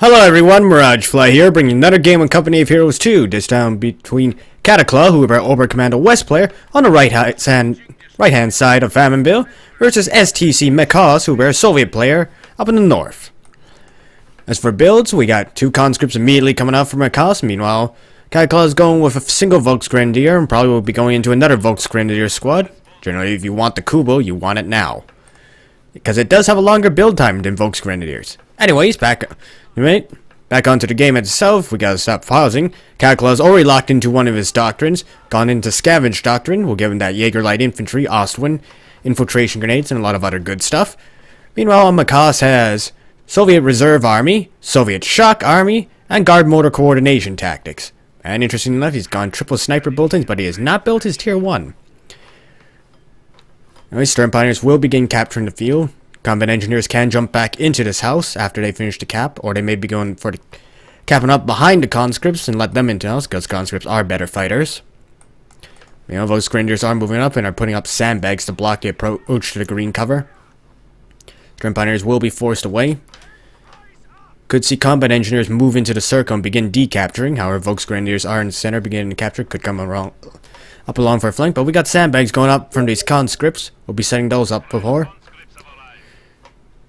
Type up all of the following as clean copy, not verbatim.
Hello everyone, MirageFly here, bringing another game on Company of Heroes 2, this time between Cataclaw, who are our Oberkommando West player, on the right-hand side of Famine versus STC Macos, who are a Soviet player, up in the north. As for builds, we got two conscripts immediately coming out from Macos. Meanwhile, Cataclaw is going with a single Volksgrenadier, and probably will be going into another Volksgrenadier squad. Generally, if you want the Kubo, you want it now, because it does have a longer build time than Volksgrenadiers. Anyways, back onto the game itself. We gotta stop pausing. Cataclaw's already locked into one of his doctrines, gone into Scavenge Doctrine. We'll give him that Jaeger Light Infantry, Ostwind, Infiltration Grenades, and a lot of other good stuff. Meanwhile, Macos has Soviet Reserve Army, Soviet Shock Army, and Guard Motor Coordination Tactics. And interestingly enough, he's gone triple Sniper Bulletins, but he has not built his Tier 1. Anyways, Stern Pioneers will begin capturing the field. Combat Engineers can jump back into this house after they finish the cap, or they may be going for the capping up behind the conscripts and let them into the house, because conscripts are better fighters. You know, those Grenadiers are moving up and are putting up sandbags to block the approach to the green cover. Stern Pioneers will be forced away. Could see Combat Engineers move into the circle and begin decapturing. However, Volksgrenadiers are in the center, beginning to capture. Could come up along for a flank, but we got sandbags going up from these conscripts. We'll be setting those up before.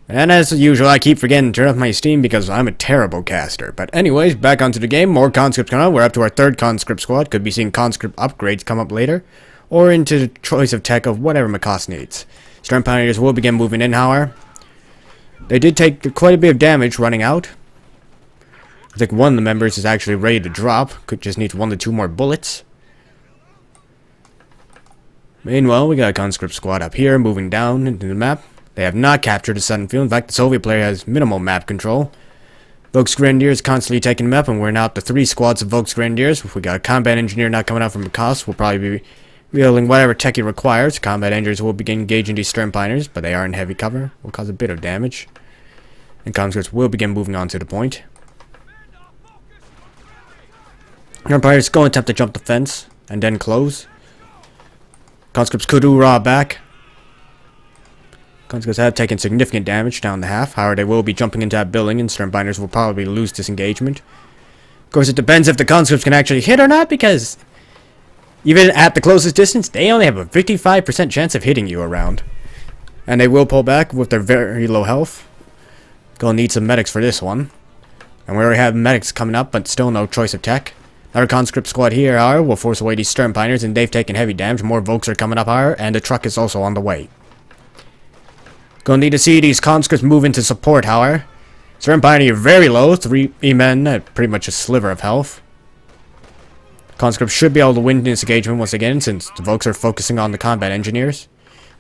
And as usual, I keep forgetting to turn off my Steam because I'm a terrible caster. But anyways, back onto the game. More conscripts coming out. We're up to our third conscript squad. Could be seeing conscript upgrades come up later. Or into the choice of tech of whatever Macos needs. Stern Pioneers will begin moving in, however. They did take quite a bit of damage running out. I think one of the members is actually ready to drop. Could just need 1 to 2 more bullets. Meanwhile, we got a conscript squad up here moving down into the map. They have not captured the southern field. In fact, the Soviet player has minimal map control. Volksgrenadiers constantly taking the map, and we're now up to 3 squads of Volksgrenadiers. If we got a Combat Engineer not coming out from Macos, we'll probably be wielding whatever tech he requires. Combat Engineers will begin engaging these Stern Pioneers, but they are in heavy cover. Will cause a bit of damage. And conscripts will begin moving on to the point. Stern Pioneers go and attempt to jump the fence, and then close. Conscripts could raw back. Conscripts have taken significant damage down the half. However, they will be jumping into that building, and Stern Pioneers will probably lose this engagement. Of course, it depends if the conscripts can actually hit or not, because even at the closest distance, they only have a 55% chance of hitting you around. And they will pull back with their very low health. Gonna need some medics for this one. And we already have medics coming up, but still no choice of tech. Our conscript squad here, however, will force away these Stern Pioneers, and they've taken heavy damage. More Volks are coming up higher, and the truck is also on the way. Gonna need to see these conscripts move into support, however. Stern Pioneer very low, 3 men at pretty much a sliver of health. Conscripts should be able to win this engagement once again, since the Volks are focusing on the Combat Engineers.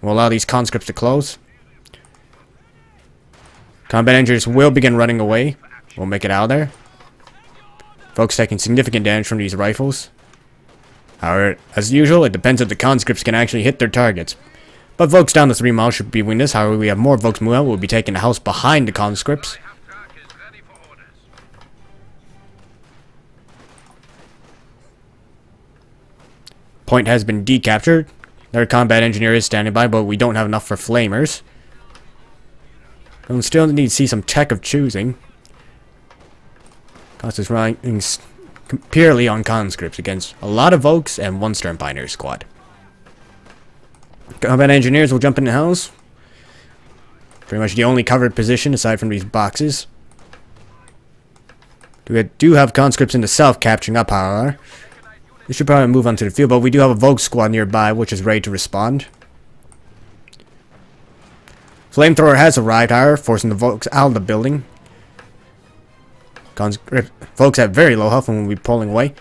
We'll allow these conscripts to close. Combat Engineers will begin running away. We'll make it out of there. Volks taking significant damage from these rifles. However, as usual, it depends if the conscripts can actually hit their targets. But Volks down to 3 miles should be winning this. However, we have more Volks move out. We'll be taking the house behind the conscripts. Point has been decaptured. Their Combat Engineer is standing by, but we don't have enough for Flamers. We'll still need to see some tech of choosing. Cost is running purely on conscripts against a lot of Volks and 1 Stern Pioneer squad. Combat Engineers will jump in the house. Pretty much the only covered position aside from these boxes. We do have conscripts in the south capturing up, however. They should probably move onto the field, but we do have a Volk squad nearby which is ready to respond. Flamethrower has arrived, however, forcing the Volks out of the building. Volks have very low health and will be pulling away.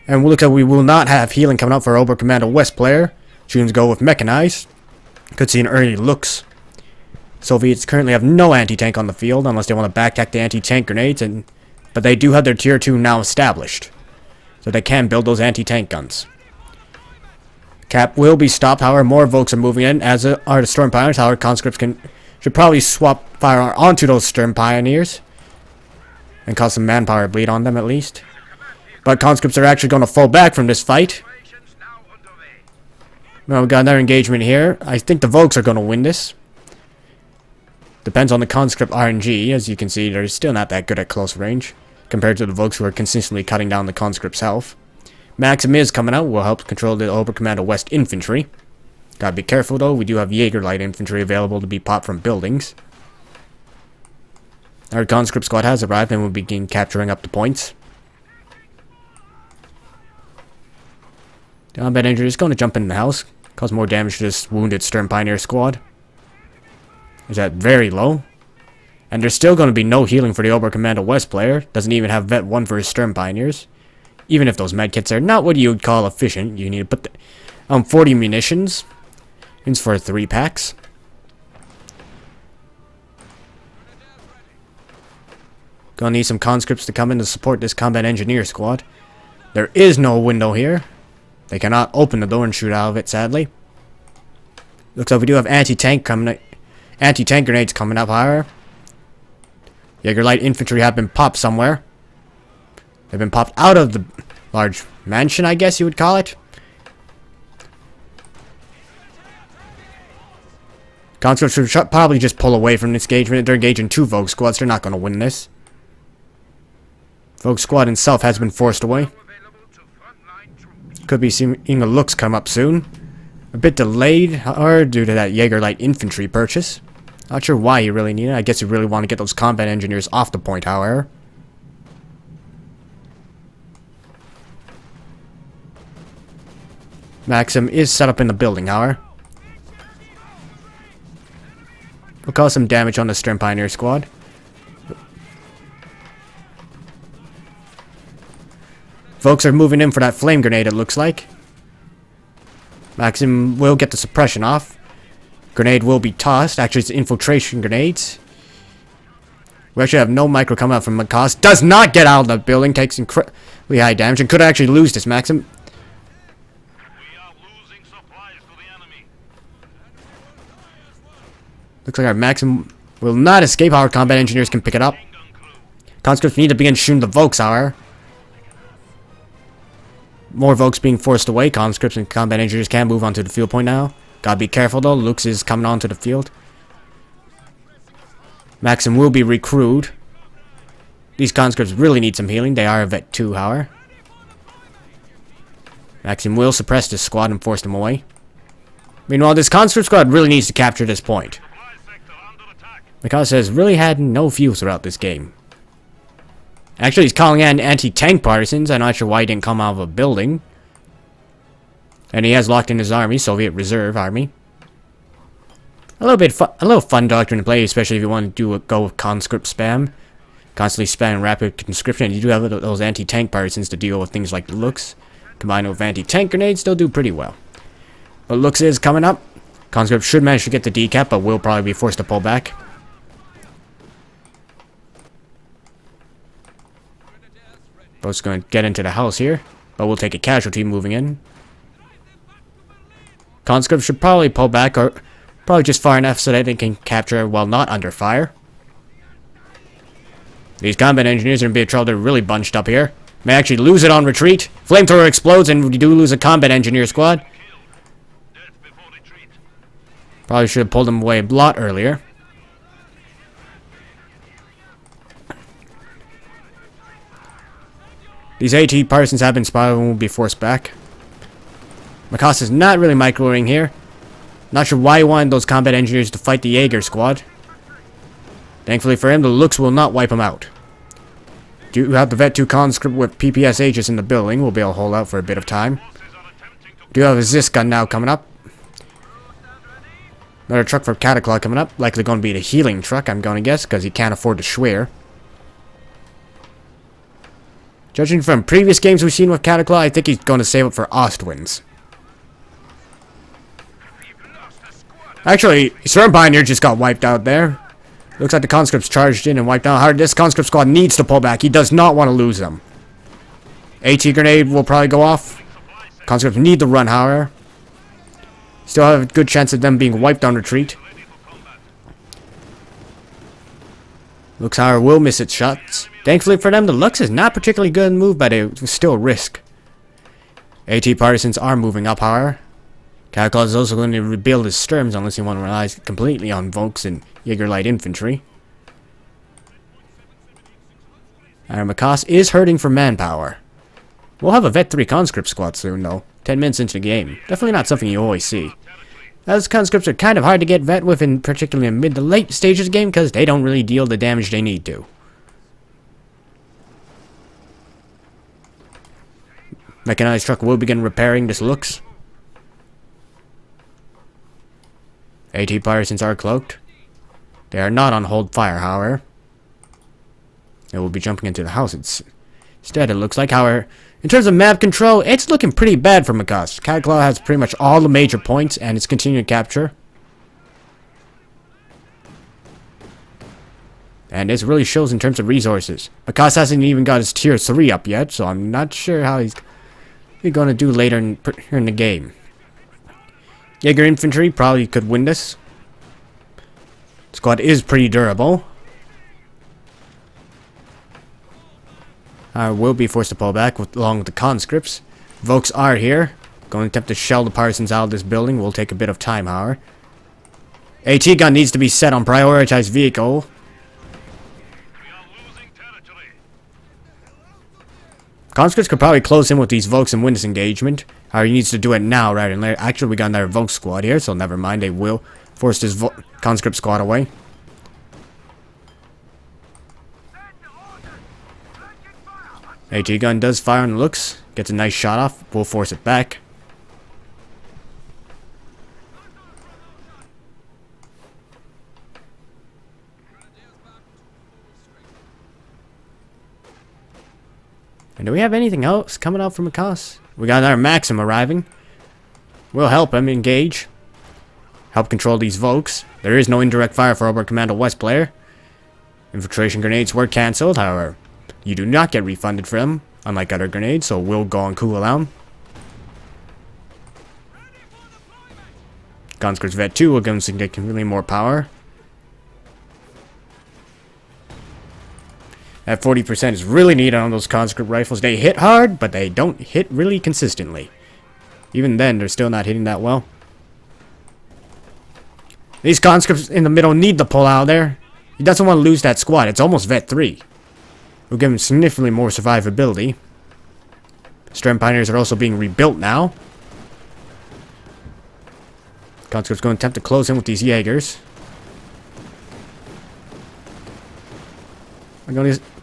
And we'll look at we will not have healing coming up for our Oberkommando West player. Choose to go with Mechanized. Could see an early looks. Soviets currently have no anti-tank on the field unless they want to back-tack the anti-tank grenades, but they do have their tier 2 now established. So they can build those anti-tank guns. Cap will be stopped, however, more Volks are moving in, as are the Stern Pioneers. However, conscripts should probably swap fire onto those Stern Pioneers. And cause some manpower bleed on them at least. But conscripts are actually going to fall back from this fight. Well, we got another engagement here. I think the Volks are going to win this. Depends on the conscript RNG. As you can see, they're still not that good at close range compared to the Volks who are consistently cutting down the conscript's health. Maxim is coming out, will help control the Oberkommando West infantry. Gotta be careful though, we do have Jaeger light infantry available to be popped from buildings. Our conscript squad has arrived and will begin capturing up the points. The combat engineer is going to jump in the house, cause more damage to this wounded Stern Pioneer squad. Is that very low? And there's still going to be no healing for the Oberkommando West player. Doesn't even have Vet 1 for his Stern Pioneers. Even if those medkits are not what you would call efficient, you need to put the, 40 munitions. It's for 3 packs. Gonna need some conscripts to come in to support this combat engineer squad. There is no window here. They cannot open the door and shoot out of it, sadly. Looks like we do have anti-tank grenades coming up higher. Jaeger light infantry have been popped somewhere. They've been popped out of the large mansion, I guess you would call it. Conscripts should probably just pull away from this engagement. They're engaging 2 Vogue squads. They're not going to win this. Vogue squad itself has been forced away. Could be seeing the looks come up soon. A bit delayed, or due to that Jaeger light infantry purchase. Not sure why you really need it. I guess you really want to get those combat engineers off the point, however. Maxim is set up in the building, however. Will cause some damage on the Stern Pioneer squad. Folks are moving in for that flame grenade, it looks like. Maxim will get the suppression off. Grenade will be tossed. Actually, it's infiltration grenades. We actually have no micro coming out from Macos. Does not get out of the building. Takes incredibly high damage and could actually lose this Maxim. We are losing supplies to the enemy. Looks like our Maxim will not escape. Our combat engineers can pick it up. Conscripts need to begin shooting the Volks, however. More Volks being forced away. Conscripts and combat engineers can move onto the field point now. Gotta be careful though. Lux is coming onto the field. Maxim will be recruited. These conscripts really need some healing. They are a vet 2, however. Maxim will suppress this squad and force them away. Meanwhile, this conscript squad really needs to capture this point. Because has really had no fuel throughout this game. Actually, he's calling in anti-tank partisans. I'm not sure why he didn't come out of a building. And he has locked in his army, Soviet Reserve Army. A little fun doctrine to play, especially if you want to go with conscript spam. Constantly spamming rapid conscription. You do have those anti-tank partisans to deal with things like the Lux. Combined with anti-tank grenades, they'll do pretty well. But Lux is coming up. Conscript should manage to get the decap, but will probably be forced to pull back. Boat's going to get into the house here, but we'll take a casualty moving in. Conscript should probably pull back, or probably just far enough so that they can capture while not under fire. These combat engineers are in big trouble. They're really bunched up here. May actually lose it on retreat. Flamethrower explodes and we do lose a combat engineer squad. Probably should have pulled them away a lot earlier. These AT partisans have been spotted and will be forced back. Macos is not really microing here. Not sure why he wanted those combat engineers to fight the Jaeger squad. Thankfully for him, the Lux will not wipe him out. Do have the Vet 2 conscript with PPSHs in the building. We'll be able to hold out for a bit of time. Do have a Zis gun now coming up. Another truck for Cataclaw coming up. Likely going to be the healing truck, I'm going to guess, because he can't afford to Schwer. Judging from previous games we've seen with Cataclaw, I think he's going to save it for Ostwinds. Actually, Stern Pioneer just got wiped out there. Looks like the conscripts charged in and wiped out hard. This conscript squad needs to pull back. He does not want to lose them. AT grenade will probably go off. Conscripts need to run, however. Still have a good chance of them being wiped on retreat. Lux, however, will miss its shots. Thankfully for them, the Lux is not particularly good in move, but it was still a risk. AT partisans are moving up, however. Cataclaw is also going to rebuild his skirms unless he want to rely completely on Volks and Jaeger light infantry. Our Macos is hurting for manpower. We'll have a Vet 3 conscript squad soon though. 10 minutes into the game. Definitely not something you always see. As conscripts are kind of hard to get vet with, in particularly in mid to late stages of the game, because they don't really deal the damage they need to. Mechanized truck will begin repairing this looks. AT Partisans are cloaked. They are not on hold fire, however. They will be jumping into the house instead, it looks like. However, in terms of map control, it's looking pretty bad for Macos. Cataclaw has pretty much all the major points, and it's continuing to capture. And this really shows in terms of resources. Macos hasn't even got his tier 3 up yet, so I'm not sure how he's going to do later in the game. Jaeger infantry probably could win this. Squad is pretty durable. Will be forced to pull back along with the conscripts. Volks are here. Going to attempt to shell the partisans out of this building. Will take a bit of time, however. AT gun needs to be set on prioritized vehicle. We are losing territory. Conscripts could probably close in with these Volks and win this engagement. However, he needs to do it now rather than later. Actually, we got another Volk squad here, so never mind. They will force this conscript squad away. AT gun does fire on the looks. Gets a nice shot off. We'll force it back. And do we have anything else coming out from Macos? We got another Maxim arriving. We'll help him engage. Help control these Volks. There is no indirect fire for our Commando West player. Infiltration grenades were cancelled, however. You do not get refunded for them, unlike other grenades, so we'll go on cooldown. Conscripts Vet 2 will give them significantly more power. That 40% is really needed on those conscript rifles. They hit hard, but they don't hit really consistently. Even then, they're still not hitting that well. These conscripts in the middle need to pull out there. He doesn't want to lose that squad. It's almost Vet 3. We'll give him significantly more survivability. Stern Pioneers are also being rebuilt now. Conscript's going to attempt to close in with these Jaegers.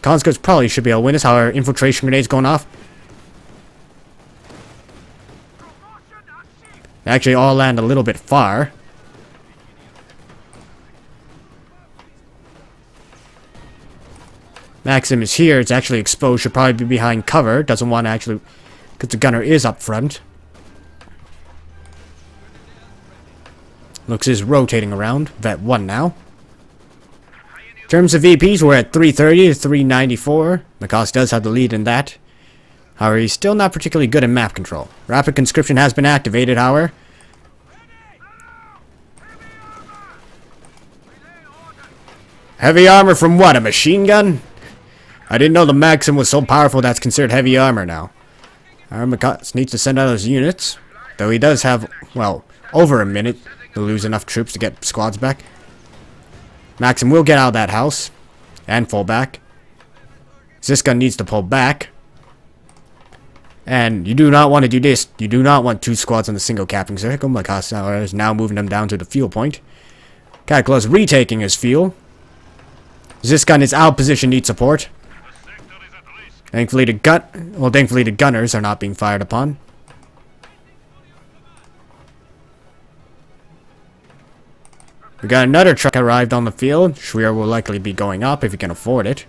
Conscripts probably should be able to win this. However, infiltration grenades going off. They actually all land a little bit far. Maxim is here. It's actually exposed. Should probably be behind cover. Doesn't want to actually... because the gunner is up front. Looks is rotating around. Vet 1 now. In terms of VPs, we're at 330 to 394. Macos does have the lead in that. However, he's still not particularly good in map control. Rapid conscription has been activated, however. Heavy armor from what? A machine gun? I didn't know the Maxim was so powerful that's considered heavy armor now. Our Macos needs to send out those units. Though he does have, well, over a minute to lose enough troops to get squads back. Maxim will get out of that house. And fall back. Ziska needs to pull back. And you do not want to do this. You do not want 2 squads on the single capping circle. Macos is now moving them down to the fuel point. Cataclaw is retaking his fuel. Ziskan is out of position, needs support. Thankfully the gunners are not being fired upon. We got another truck arrived on the field. Schweer will likely be going up if he can afford it.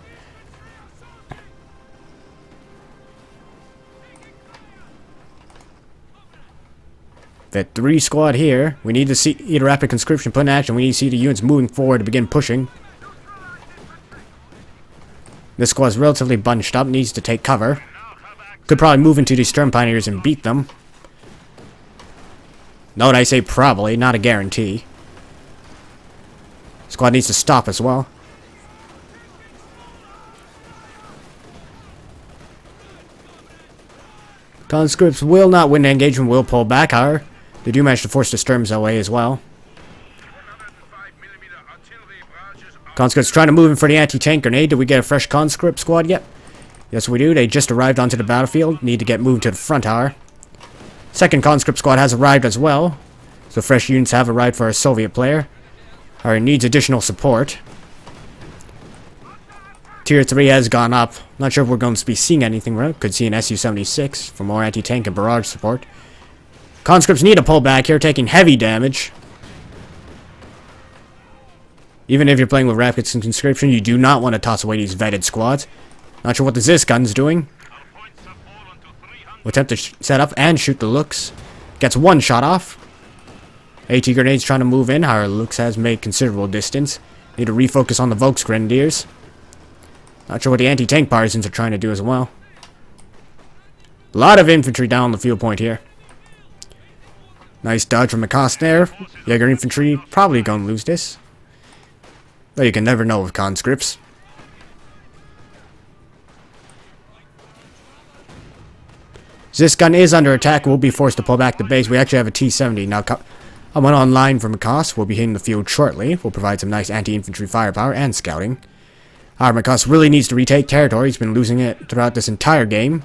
Vet 3 squad here. We need to see either rapid conscription put in action. We need to see the units moving forward to begin pushing. This squad's relatively bunched up, needs to take cover. Could probably move into these Stern Pioneers and beat them. Note I say probably, not a guarantee. Squad needs to stop as well. Conscripts will not win the engagement, will pull back, however. They do manage to force the Sturms away as well. Conscripts trying to move in for the anti-tank grenade. Did we get a fresh conscript squad yet? Yes, we do. They just arrived onto the battlefield. Need to get moved to the front tower. Second conscript squad has arrived as well. So fresh units have arrived for a Soviet player. Alright, needs additional support. Tier 3 has gone up. Not sure if we're going to be seeing anything, right? Could see an Su-76 for more anti-tank and barrage support. Conscripts need to pull back here, taking heavy damage. Even if you're playing with rapid conscription, you do not want to toss away these vetted squads. Not sure what the Zis gun's doing. We'll attempt to set up and shoot the Looks. Gets one shot off. AT grenades trying to move in. Our Looks has made considerable distance. Need to refocus on the Volksgrenadiers. Not sure what the anti-tank partisans are trying to do as well. A lot of infantry down the field point here. Nice dodge from Macos there. Jaeger infantry probably gonna lose this. But you can never know with conscripts. This gun is under attack. We'll be forced to pull back the base. We actually have a T-70. Now, I went online for Macos. We'll be hitting the field shortly. We'll provide some nice anti-infantry firepower and scouting. Our Macos really needs to retake territory. He's been losing it throughout this entire game.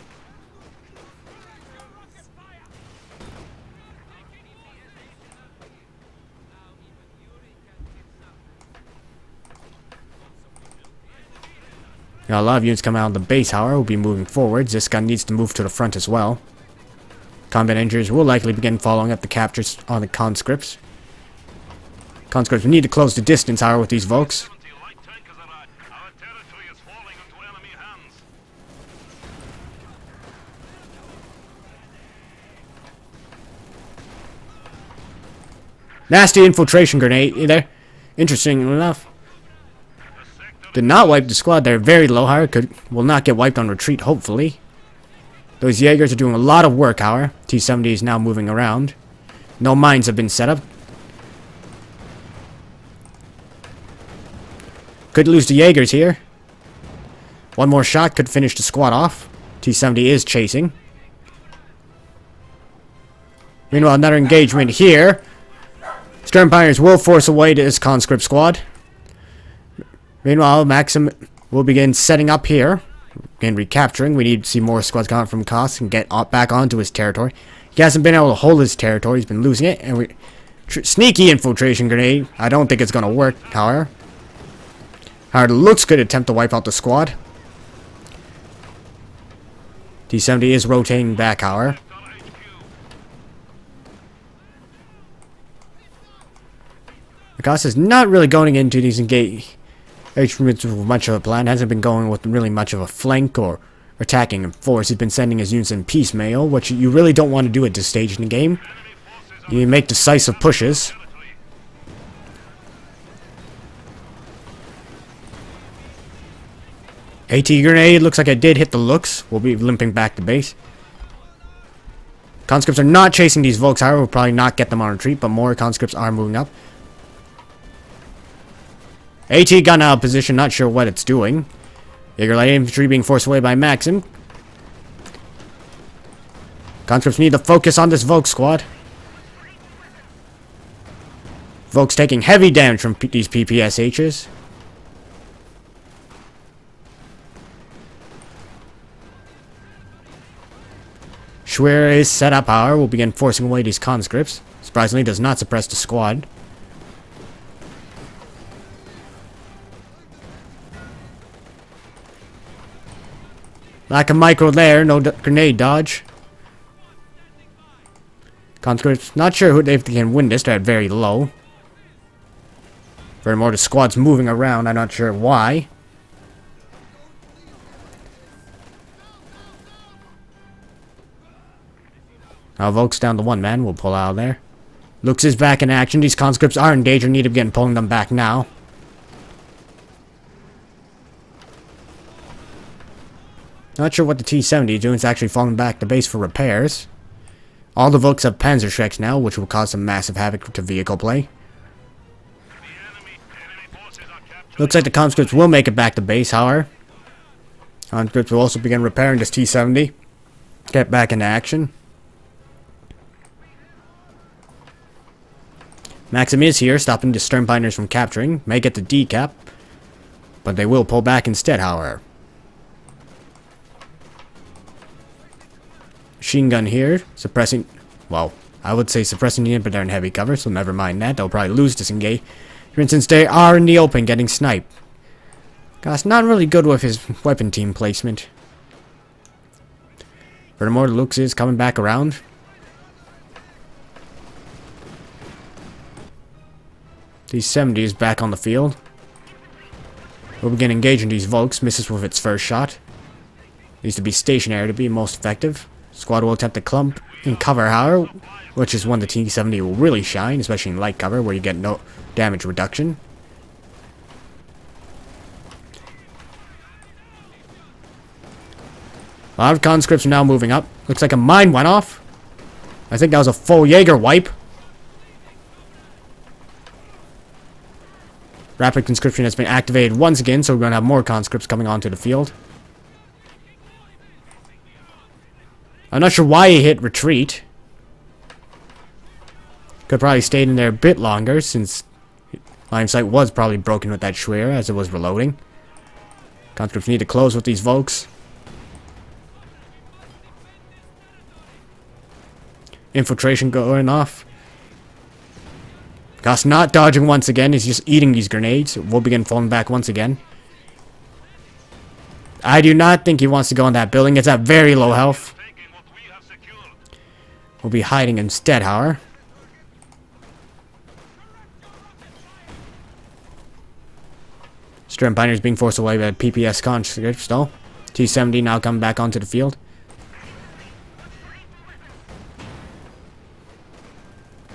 Now, a lot of units coming out of the base, however, will be moving forwards. This gun needs to move to the front as well. Combat engineers will likely begin following up the captures on the conscripts. Conscripts need to close the distance, however, with these Volks. Nasty infiltration grenade there. Interesting enough. Did not wipe the squad. They're very low, however. Will not get wiped on retreat, hopefully. Those Jaegers are doing a lot of work, however. T-70 is now moving around. No mines have been set up. Could lose the Jaegers here. One more shot could finish the squad off. T-70 is chasing. Meanwhile, another engagement here. Sturm Pioneers will force away this conscript squad. Meanwhile, Maxim will begin setting up here and recapturing. We need to see more squads come out from Kos and get back onto his territory. He hasn't been able to hold his territory. He's been losing it. And sneaky infiltration grenade. I don't think it's going to work, however. However, it looks good attempt to wipe out the squad. T-70 is rotating back, however. Kos is not really going into these engagements with much of a plan. Hasn't been going with really much of a flank or attacking in force. He's been sending his units in piecemeal, which you really don't want to do at this stage in the game. You make decisive pushes. AT grenade looks like it did hit the Looks. We'll be limping back to base. Conscripts are not chasing these Volks, however. We'll probably not get them on retreat, but more conscripts are moving up. AT gun out of position, not sure what it's doing. Jaeger light infantry being forced away by Maxim. Conscripts need to focus on this Volk squad. Volk's taking heavy damage from these PPSHs. Schwer is set up, however. Will begin forcing away these conscripts. Surprisingly, does not suppress the squad. Lack of micro there, no grenade dodge. Conscripts, not sure who they can win this, they're at very low. Furthermore, the squad's moving around, I'm not sure why. Now Volk's down to one man, we'll pull out of there. Looks is back in action, these conscripts are in danger, need to begin pulling them back now. Not sure what the T-70 is doing. It's actually falling back to base for repairs. All the Volks have Panzerschrecks now, which will cause some massive havoc to vehicle play. Looks like the conscripts will make it back to base, however. Conscripts will also begin repairing this T-70. Get back into action. Maxim is here, stopping the Sternbinders from capturing. May get the decap, but they will pull back instead, however. Machine gun here, suppressing... Well, I would say suppressing the unit, but they're in heavy cover, so never mind that. They'll probably lose this engage. For instance, they are in the open getting sniped. Gosh, not really good with his weapon team placement. Furthermore, Lux is coming back around. D-70 is back on the field. We'll begin engaging these Volks. Misses with its first shot. Needs to be stationary to be most effective. Squad will attempt to clump in cover, however, which is when the T-70 will really shine, especially in light cover where you get no damage reduction. A lot of conscripts are now moving up. Looks like a mine went off. I think that was a full Jaeger wipe. Rapid conscription has been activated once again, so we're going to have more conscripts coming onto the field. I'm not sure why he hit retreat. Could probably stayed in there a bit longer, since line of sight was probably broken with that Schwer as it was reloading. Conscripts need to close with these Volks. Infiltration going off. Goss not dodging once again. He's just eating these grenades. We'll begin falling back once again. I do not think he wants to go in that building. It's at very low health. We'll be hiding instead, however. Sternbinders being forced away by PPS conscripts, though. T-70 now coming back onto the field.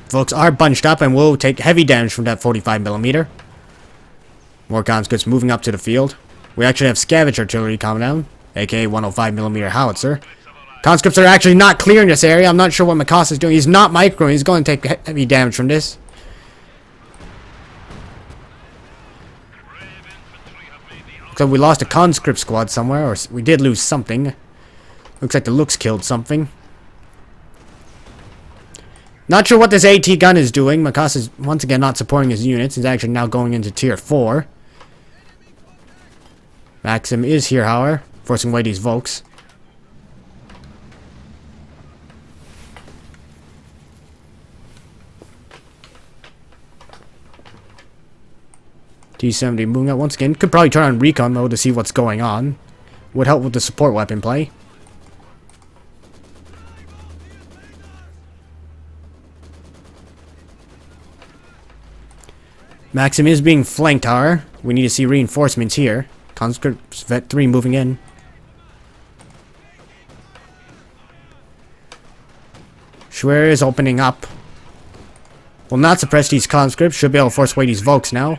Folks are bunched up and will take heavy damage from that 45mm. More conscripts moving up to the field. We actually have scavenge artillery coming down, aka 105mm howitzer. Conscripts are actually not clearing this area. I'm not sure what Macos is doing. He's not microing. He's going to take heavy damage from this. So we lost a conscript squad somewhere, or we did lose something. Looks like the Lux killed something. Not sure what this AT gun is doing. Macos is once again not supporting his units. He's actually now going into tier 4. Maxim is here, however, forcing away these Volks. T-70 moving out once again. Could probably turn on recon mode to see what's going on. Would help with the support weapon play. Maxim is being flanked, however. We need to see reinforcements here. Conscripts Vet 3 moving in. Schwer is opening up. Will not suppress these conscripts. Should be able to force away these Volks now.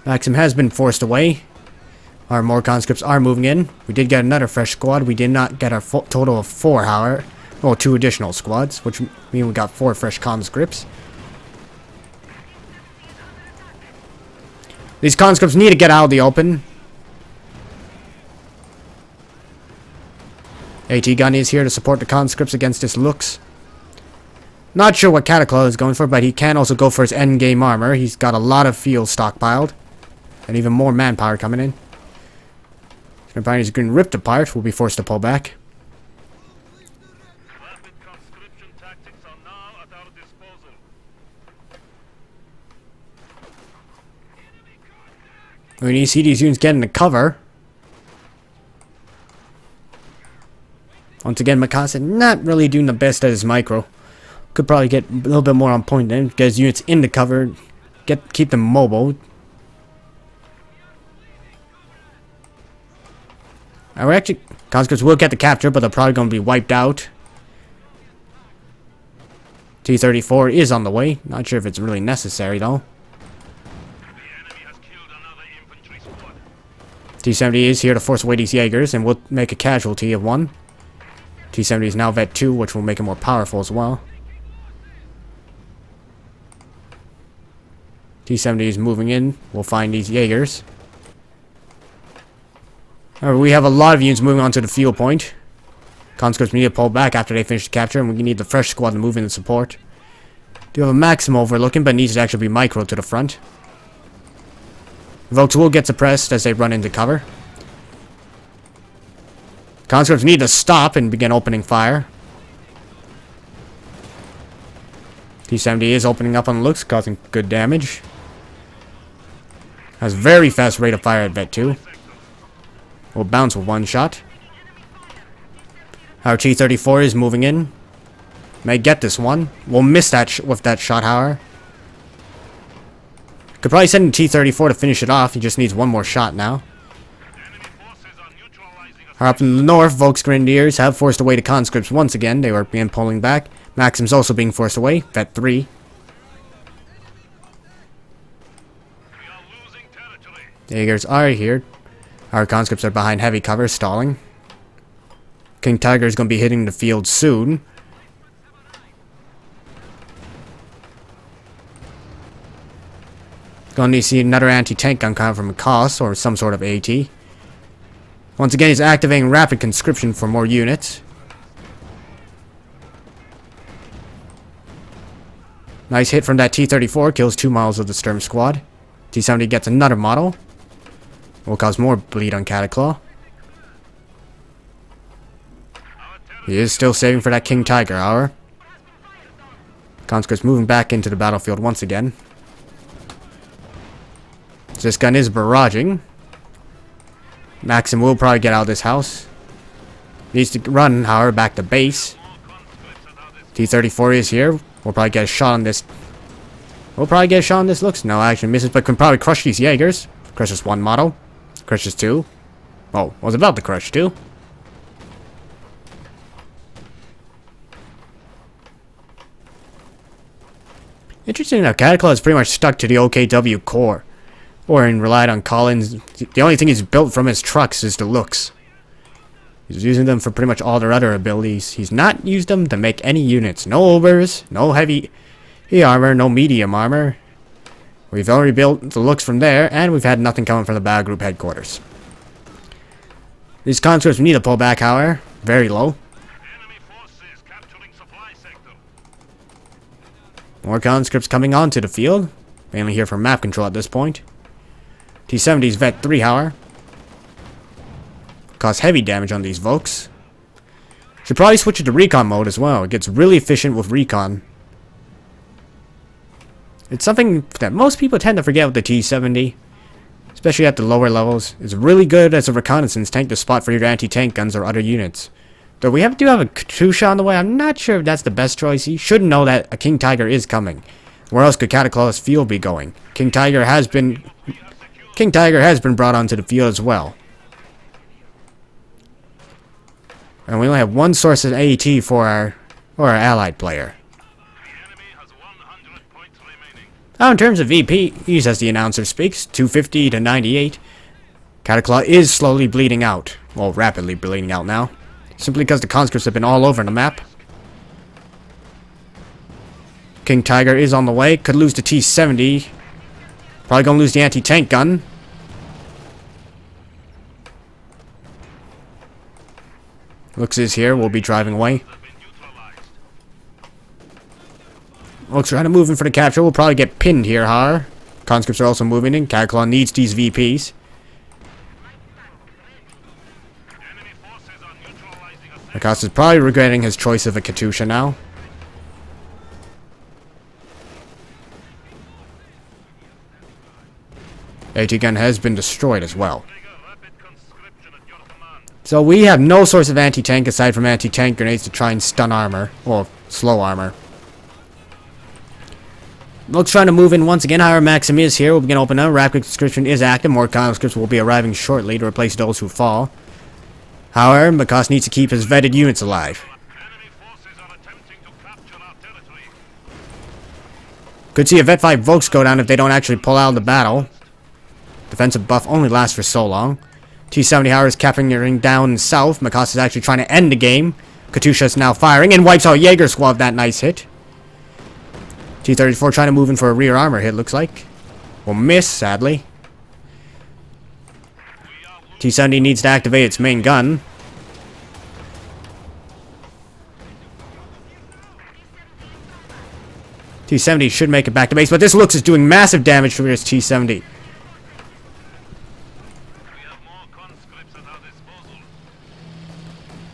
Maxim has been forced away. Our more conscripts are moving in. We did get another fresh squad. We did not get our total of 4, however. Well, 2 additional squads, which mean we got 4 fresh conscripts. These conscripts need to get out of the open. AT gun is here to support the conscripts against this Lux. Not sure what Cataclaw is going for, but he can also go for his endgame armor. He's got a lot of fuel stockpiled. And even more manpower coming in. Sternbinders are getting ripped apart. We'll be forced to pull back. Rapid conscription tactics are now at our disposal. We need to see these units getting the cover. Once again, Macos not really doing the best at his micro. Could probably get a little bit more on point then. Get his units in the cover. Keep them mobile. We're actually... Conscripts will get the capture, but they're probably going to be wiped out. T-34 is on the way. Not sure if it's really necessary, though. The enemy has killed another infantry squad. T-70 is here to force away these Jaegers, and we'll make a casualty of 1. T-70 is now Vet 2, which will make him more powerful as well. T-70 is moving in. We'll find these Jaegers. We have a lot of units moving onto the field point. Conscripts need to pull back after they finish the capture, and we need the fresh squad to move in and support. Do have a Maxim overlooking, but needs to actually be micro to the front. Volks will get suppressed as they run into cover. Conscripts need to stop and begin opening fire. T-70 is opening up on looks, causing good damage. Has very fast rate of fire at Vet 2. Will bounce with one shot. Our T-34 is moving in. May get this one. We'll miss that with that shot, however. Could probably send a T-34 to finish it off. He just needs one more shot now. Up in the north, Volks Grenadiers have forced away the conscripts once again. They were being pulling back. Maxim's also being forced away. Vet 3. Jaegers are here. Our conscripts are behind heavy cover, stalling. King Tiger is going to be hitting the field soon. Going to see another anti-tank gun coming from Macos or some sort of AT. Once again, he's activating rapid conscription for more units. Nice hit from that T-34, kills 2 models of the Sturm squad. T-70 gets another model. Will cause more bleed on Cataclaw. He is still saving for that King Tiger hour. Conscripts moving back into the battlefield once again. This gun is barraging. Maxim will probably get out of this house. Needs to run, however, back to base. T-34 is here. We'll probably get a shot on this. Looks. No, actually misses, but can probably crush these Jaegers. Crushes one model. Crushes two. Oh, was about to crush two. Interesting enough, Cataclaw is pretty much stuck to the OKW core. Or relied on Collins. The only thing he's built from his trucks is the looks. He's using them for pretty much all their other abilities. He's not used them to make any units. No overs, no heavy armor, no medium armor. We've already built the looks from there, and we've had nothing coming from the battle group headquarters. These conscripts need to pull back, however. Very low. More conscripts coming onto the field. Mainly here for map control at this point. T-70's Vet 3, however. Cause heavy damage on these Volks. Should probably switch it to recon mode as well. It gets really efficient with recon. It's something that most people tend to forget with the T-70. Especially at the lower levels. It's really good as a reconnaissance tank to spot for your anti-tank guns or other units. Though we do have a Katusha on the way. I'm not sure if that's the best choice. He should know that a King Tiger is coming. Where else could Cataclaw's field be going? King Tiger has been brought onto the field as well. And we only have one source of AET for our allied player. Now in terms of VPs, as the announcer speaks, 250 to 98. Cataclaw is slowly bleeding out. Well, rapidly bleeding out now. Simply because the conscripts have been all over the map. King Tiger is on the way. Could lose the T-70. Probably gonna lose the anti-tank gun. Looks is here. We'll be driving away. Looks trying to move in for the capture. We'll probably get pinned here, however. Conscripts are also moving in. Cataclaw needs these VPs. Macos is probably regretting his choice of a Katusha now. AT gun has been destroyed as well. So we have no source of anti-tank aside from anti-tank grenades to try and stun armor, or slow armor. Looks trying to move in once again. However, Maxim is here. We'll begin opening up. Rapid conscription is active. More conscripts will be arriving shortly to replace those who fall. However, Macos needs to keep his vetted units alive. Could see a Vet 5 Volks go down if they don't actually pull out of the battle. Defensive buff only lasts for so long. T-70 hour is capturing down south. Macos is actually trying to end the game. Katusha is now firing and wipes out Jaeger squad with that nice hit. T-34 trying to move in for a rear armor hit, looks like. Will miss, sadly. T-70 needs to activate its main gun. T-70 should make it back to base, but this looks is doing massive damage to this T-70. We have more conscripts at our disposal.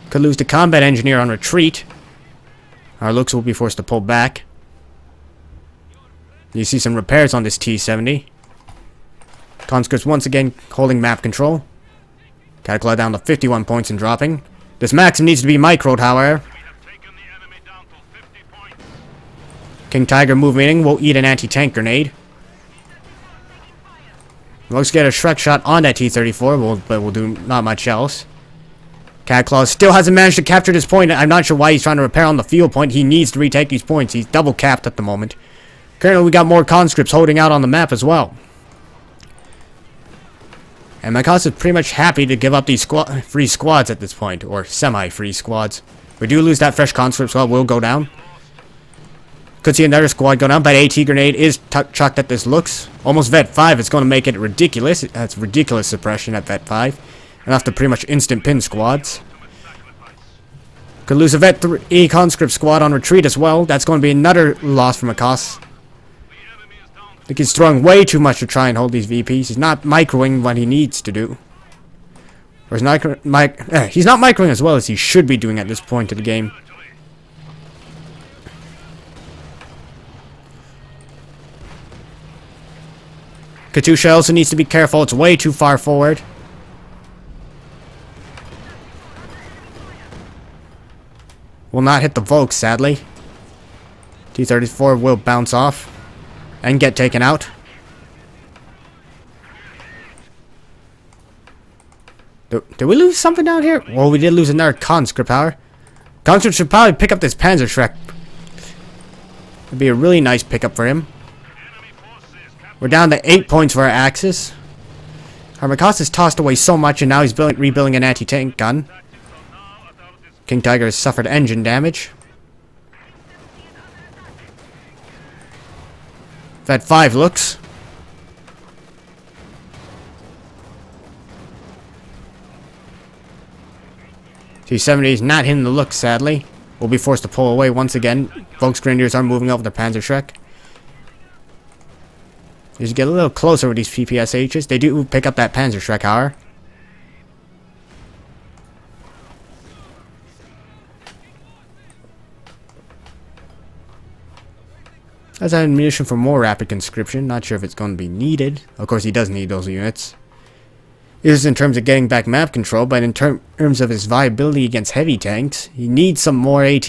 Could lose the combat engineer on retreat. Our looks will be forced to pull back. You see some repairs on this T-70. Conscripts once again holding map control. Cataclaw down to 51 points and dropping. This Maxim needs to be microed, however. We have taken the enemy down to 50 points. King Tiger moving in will eat an anti-tank grenade. Looks get a Shrek shot on that T-34, but will do not much else. Cataclaw still hasn't managed to capture this point. I'm not sure why he's trying to repair on the field point. He needs to retake these points. He's double capped at the moment. Currently, we got more conscripts holding out on the map as well. And Macos is pretty much happy to give up these free squads at this point, or semi-free squads. We do lose that fresh conscript squad, will go down. Could see another squad go down, but AT grenade is chucked at this looks. Almost Vet 5, it's going to make it ridiculous. That's ridiculous suppression at Vet 5. Enough to pretty much instant pin squads. Could lose a Vet 3 conscript squad on retreat as well. That's going to be another loss for Macos. I think he's throwing way too much to try and hold these VPs. He's not microing what he needs to do. Or he's not microing as well as he should be doing at this point of the game. Katusha also needs to be careful. It's way too far forward. Will not hit the Volks, sadly. T-34 will bounce off and get taken out. Did we lose something down here? Well, we did lose another conscript power. Conscript should probably pick up this Panzer Shrek. It'd be a really nice pickup for him. We're down to 8 points for our Axis. Our Macos has tossed away so much and now he's rebuilding an anti-tank gun. King Tiger has suffered engine damage. Vet 5 looks. T-70 is not hitting the look, sadly. We'll be forced to pull away once again. Volksgrenadiers are moving over the Panzer Shrek. Just get a little closer with these PPSHs. They do pick up that Panzer Shrek, however. That's ammunition for more rapid conscription. Not sure if it's going to be needed. Of course, he does need those units. This is in terms of getting back map control, but in terms of his viability against heavy tanks, he needs some more AT.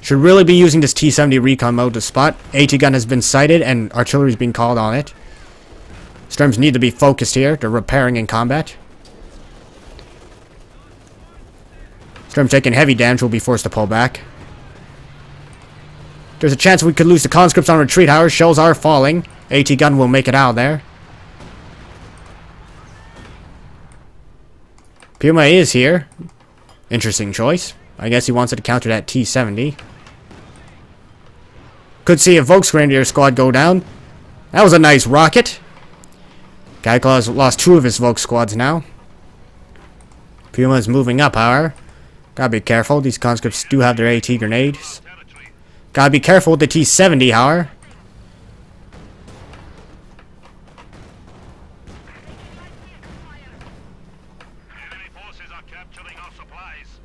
Should really be using this T-70 recon mode to spot. AT gun has been sighted and artillery is being called on it. Storms need to be focused here. They're repairing in combat. Storm taking heavy damage will be forced to pull back. There's a chance we could lose the conscripts on retreat, however. Shells are falling. AT gun will make it out of there. Puma is here. Interesting choice. I guess he wants to counter that T-70. Could see a Volksgrenadier squad go down. That was a nice rocket. Cataclaw has lost 2 of his Volks squads now. Puma is moving up, however. Gotta be careful. These conscripts do have their AT grenades. Gotta be careful with the T-70, however. Enemy forces are capturing our supplies.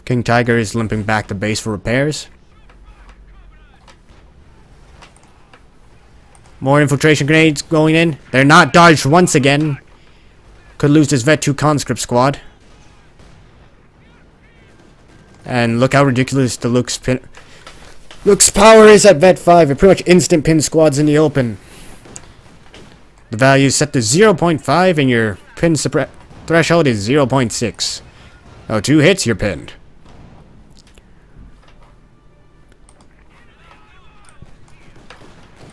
King Tiger is limping back to base for repairs. More infiltration grenades going in. They're not dodged once again. Could lose this Vet 2 conscript squad. And look how ridiculous the Luke's power is at Vet 5. It pretty much instant pin squads in the open. The value is set to 0.5 and your pin threshold is 0.6. Oh, 2 hits, you're pinned.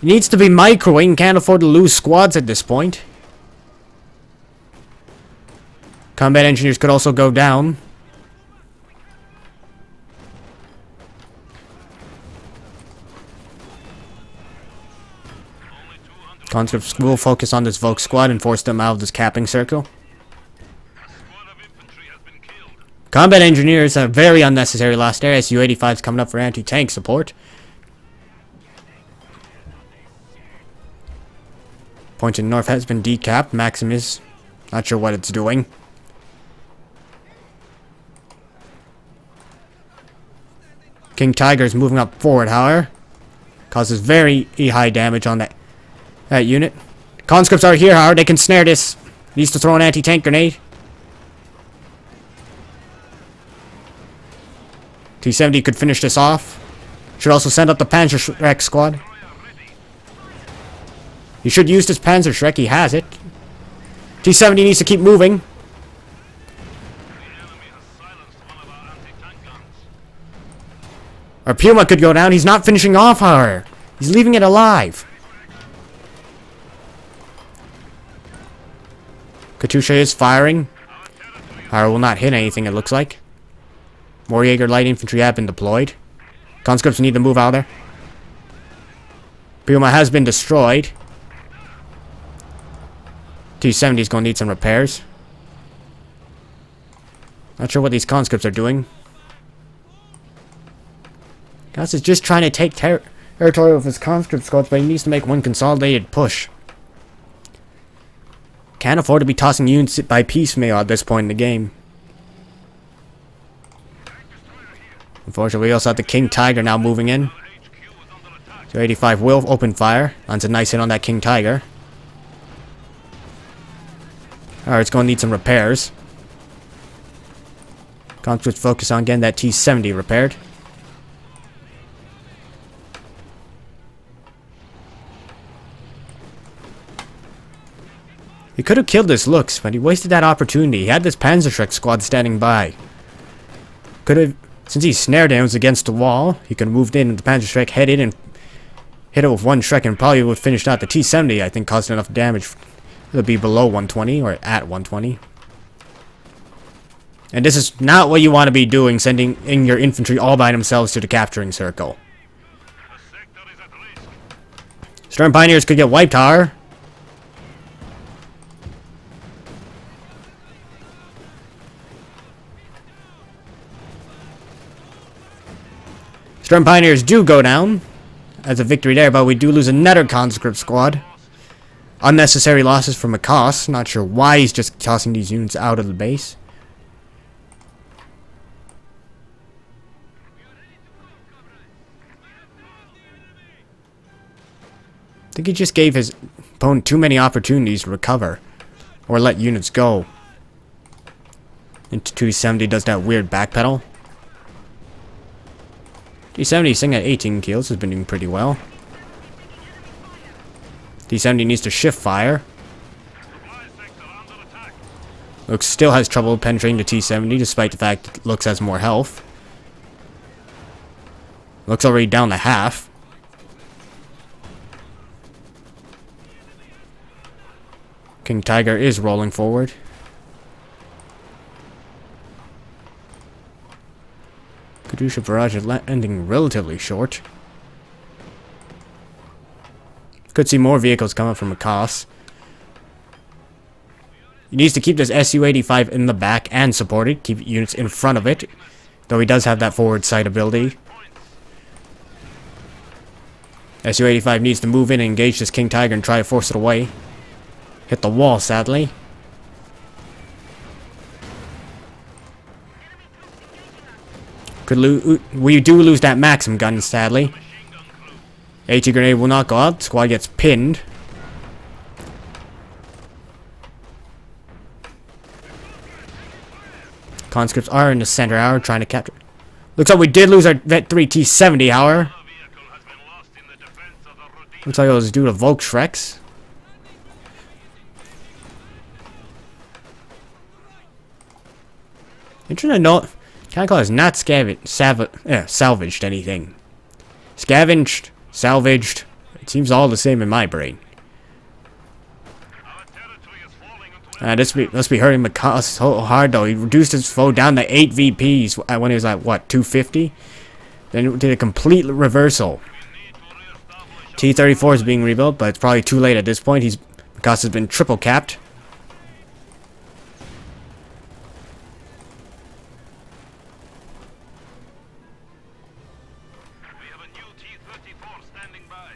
He needs to be microing, can't afford to lose squads at this point. Combat engineers could also go down. Conscripts will focus on this Volk squad and force them out of this capping circle. Combat engineers are very unnecessary lost there. SU-85 is coming up for anti-tank support. Point to the north has been decapped. Maximus, not sure what it's doing. King Tiger is moving up forward, however. Causes very high damage on that unit. Conscripts are here, however. They can snare this. Needs to throw an anti-tank grenade. T-70 could finish this off. Should also send up the Panzer squad. He should use this Panzer Shrek. He has it. T-70 needs to keep moving. Our Puma could go down. He's not finishing off, however. He's leaving it alive. Katusha is firing. However, will not hit anything, it looks like. More Jaeger light infantry have been deployed. Conscripts need to move out of there. Puma has been destroyed. T-70 is going to need some repairs. Not sure what these conscripts are doing. Gus is just trying to take territory of his conscript squads, but he needs to make one consolidated push. Can't afford to be tossing units by piecemeal at this point in the game. Unfortunately, we also have the King Tiger now moving in. So 85 will open fire. Lands a nice hit on that King Tiger. Alright, it's going to need some repairs. Conscripts focus on getting that T-70 repaired. He could have killed this Lux, but he wasted that opportunity. He had this Panzerschreck squad standing by. Could have, since he snared him, it was against the wall. He could have moved in and the Panzerschreck headed and hit it with one Shrek and probably would have finished out. The T-70, I think, caused enough damage to be below 120 or at 120. And this is not what you want to be doing, sending in your infantry all by themselves to the capturing circle. Stern Pioneers could get wiped, however. Stern Pioneers do go down as a victory there, but we do lose another conscript squad. Unnecessary losses from Macos. Not sure why he's just tossing these units out of the base. I think he just gave his opponent too many opportunities to recover or let units go. And T-70 does that weird backpedal. T-70 sitting at 18 kills has been doing pretty well. T-70 needs to shift fire. Lux still has trouble penetrating the T-70 despite the fact that Lux has more health. Lux already down to half. King Tiger is rolling forward. Kadusha barrage is ending relatively short. Could see more vehicles coming from Macos. He needs to keep this SU-85 in the back and support it. Keep units in front of it. Though he does have that forward sight ability. SU-85 needs to move in and engage this King Tiger and try to force it away. Hit the wall, sadly. We do lose that Maxim gun, sadly. AT grenade will not go out. Squad gets pinned. Conscripts are in the center, hour trying to capture. Looks like we did lose our Vet 3 T-70, hour. Looks like it was due to Volksschrecks. Interesting to note, Cataclaw has not salvaged anything. Scavenged, salvaged, it seems all the same in my brain. This must be hurting Macos so hard though. He reduced his foe down to 8 VPs when he was at what, 250? Then it did a complete reversal. T-34 is being rebuilt, but it's probably too late at this point. Macos has been triple capped. by.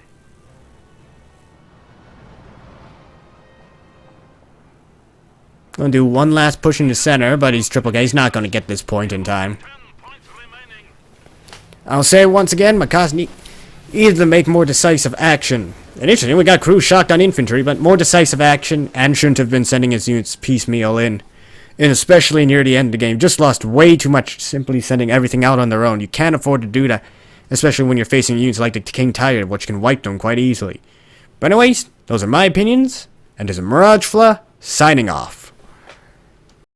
Gonna do one last push into center, but he's triple K. He's not gonna get this point in time. 10 points remaining. I'll say it once again, Macos needed to make more decisive action. Initially, we got crews shocked on infantry, but more decisive action, and shouldn't have been sending his units piecemeal in. And especially near the end of the game, just lost way too much simply sending everything out on their own. You can't afford to do that, especially when you're facing units like the King Tiger, which can wipe them quite easily. But anyways, those are my opinions, and this is Mirage Fla, signing off.